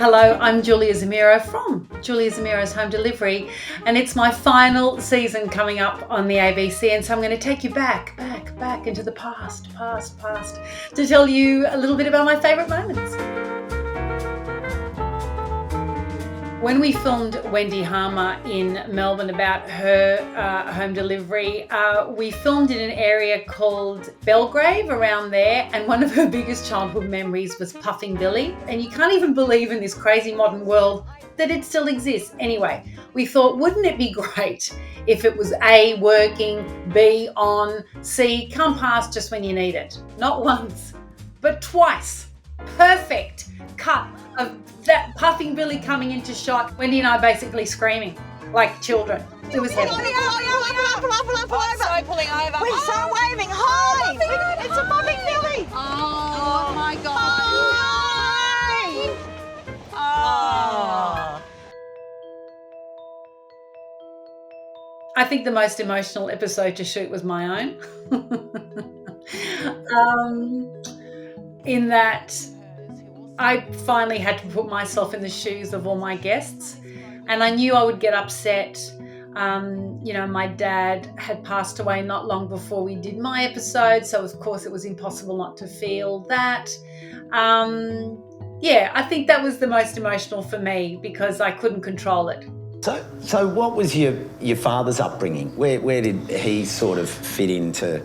Hello, I'm Julia Zemiro from Julia Zemiro's Home Delivery, and it's my final season coming up on the ABC, and so I'm going to take you back into the past, to tell you a little bit about my favourite moments. When we filmed Wendy Harmer in Melbourne about her home delivery, we filmed in an area called Belgrave around there, and one of her biggest childhood memories was Puffing Billy. And you can't even believe in this crazy modern world that it still exists. Anyway, we thought, wouldn't it be great if it was A, working, B, on, C, come past just when you need it. Not once, but twice. Perfect cut of that Puffing Billy coming into shot. Wendy and I basically screaming like children. It was heavy. Pull over. So pulling over. We're so waving. Hi! It's a Puffing Billy. Oh my God. Hi! Oh. I think the most emotional episode to shoot was my own. In that I finally had to put myself in the shoes of all my guests, and I knew I would get upset. My dad had passed away not long before we did my episode, so of course it was impossible not to feel that. I think that was the most emotional for me because I couldn't control it. So what was your father's upbringing? Where did he sort of fit into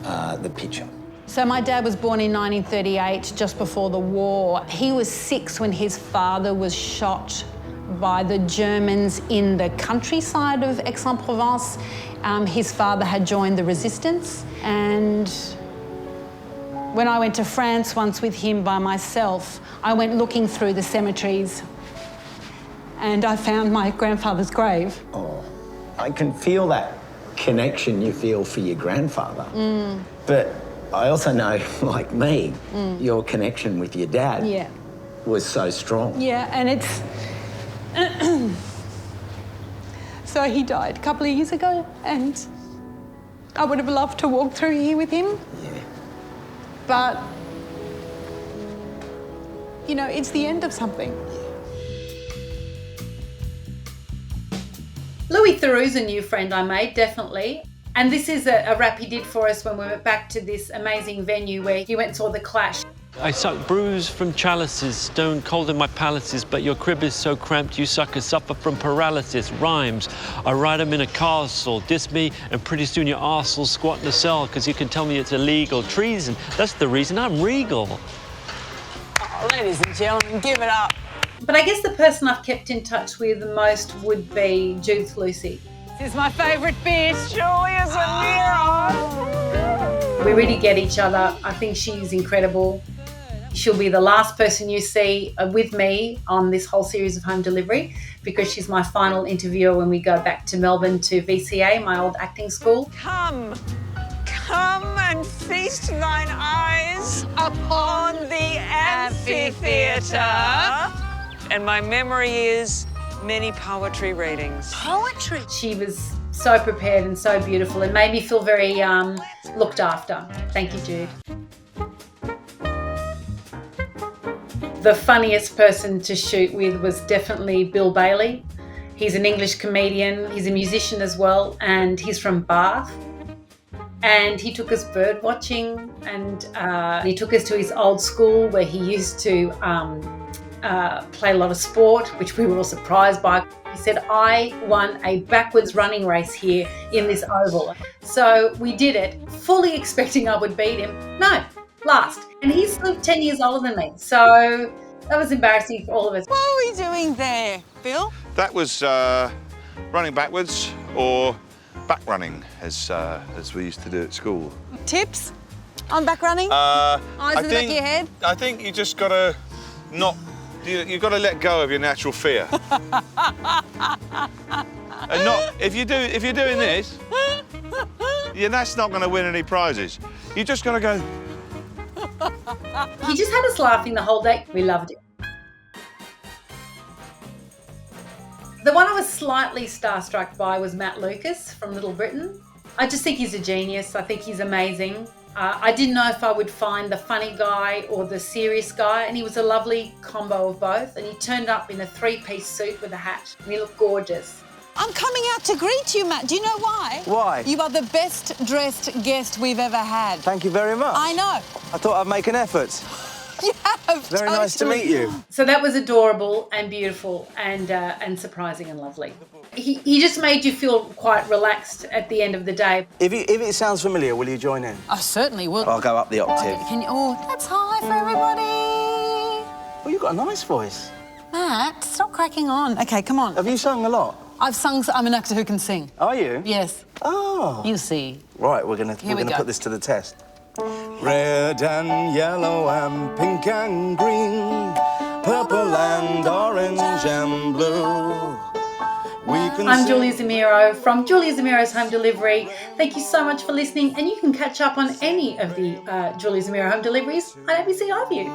the picture? So my dad was born in 1938, just before the war. He was 6 when his father was shot by the Germans in the countryside of Aix-en-Provence. His father had joined the resistance, and when I went to France once with him by myself, I went looking through the cemeteries and I found my grandfather's grave. Oh, I can feel that connection you feel for your grandfather. But I also know, like me, your connection with your dad was so strong. Yeah, and it's... So he died a couple of years ago, and I would have loved to walk through here with him. Yeah. But, it's the end of something. Louis Theroux's a new friend I made, definitely. And this is a rap he did for us when we went back to this amazing venue where he went and saw The Clash. I suck brews from chalices, stone cold in my palaces, but your crib is so cramped you suckers suffer from paralysis. Rhymes, I ride 'em in a castle, diss me, and pretty soon your arse'll squat in a cell, because you can tell me it's illegal. Treason, that's the reason I'm regal. Oh, ladies and gentlemen, give it up. But I guess the person I've kept in touch with the most would be Judith Lucy. This is my favourite bitch, Julia Zemiro. We really get each other. I think she's incredible. She'll be the last person you see with me on this whole series of home delivery because she's my final interviewer when we go back to Melbourne to VCA, my old acting school. Come and feast thine eyes upon the amphitheatre. And my memory is many poetry readings. Poetry? She was so prepared and so beautiful and made me feel very looked after. Thank you, Jude. The funniest person to shoot with was definitely Bill Bailey. He's an English comedian, he's a musician as well, and he's from Bath. And he took us bird watching, and he took us to his old school where he used to play a lot of sport, which we were all surprised by. He said, I won a backwards running race here in this oval. So we did it, fully expecting I would beat him. No, last. And he's still 10 years older than me. So that was embarrassing for all of us. What are we doing there, Bill? That was running backwards, or back running, as we used to do at school. Tips on back running? Eyes in the back of your head? I think you just got to not... You've got to let go of your natural fear. And not... If you're doing this, that's not going to win any prizes. You just got to go... He just had us laughing the whole day. We loved it. The one I was slightly starstruck by was Matt Lucas from Little Britain. I just think he's a genius. I think he's amazing. I didn't know if I would find the funny guy or the serious guy, and he was a lovely combo of both. And he turned up in a three-piece suit with a hat, and he looked gorgeous. I'm coming out to greet you, Matt. Do you know why? Why? You are the best-dressed guest we've ever had. Thank you very much. I know. I thought I'd make an effort. You have. Very nice to meet you. So that was adorable and beautiful and surprising and lovely. He just made you feel quite relaxed at the end of the day. If it sounds familiar, will you join in? I certainly will. I'll go up the octave. Can you? Oh, that's high for everybody. Well, you've got a nice voice. Matt, stop cracking on. Okay, come on. Have you sung a lot? I've sung. I'm an actor who can sing. Are you? Yes. Oh. You see. Right, we're gonna put this to the test. Red and yellow and pink and green, purple and orange and blue. I'm Julia Zemiro from Julia Zemiro's Home Delivery. Thank you so much for listening, and you can catch up on any of the Julia Zemiro home deliveries on ABC iView.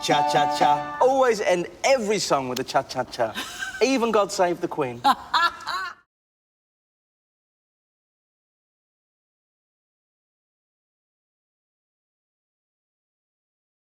Cha-cha-cha. Always end every song with a cha-cha-cha. Even God Save the Queen.